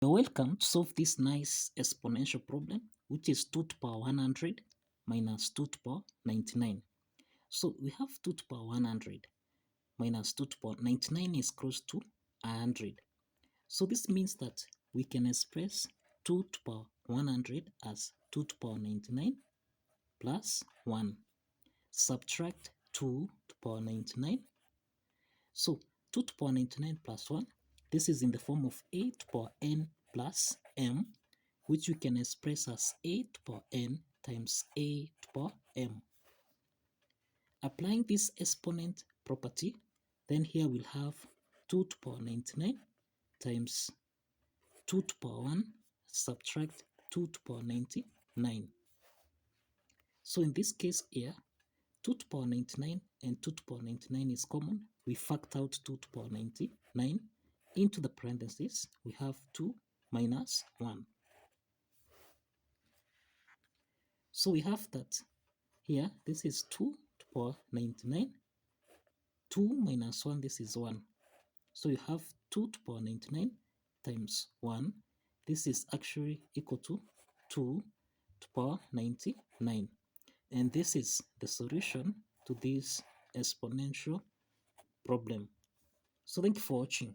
You're welcome to solve this nice exponential problem, which is 2 to the power 100 minus 2 to the power 99. So we have 2 to the power 100 minus 2 to the power 99 is close to 100. So this means that we can express 2 to the power 100 as 2 to the power 99 plus 1. Subtract 2 to the power 99. So 2 to the power 99 plus 1, this is in the form of a to the power n plus m, which we can express as a to the power n times a to the power m. Applying this exponent property, then here we'll have 2 to the power 99 times 2 to the power 1, subtract 2 to the power 99. So in this case here, 2 to the power 99 and 2 to the power 99 is common. We factor out 2 to the power 99 into the parentheses. We have 2 minus 1. So we have that here, this is 2 to the power 99. 2 minus 1, this is 1. So you have 2 to the power 99 times 1. This is actually equal to 2 to the power 99. And this is the solution to this exponential problem. So thank you for watching.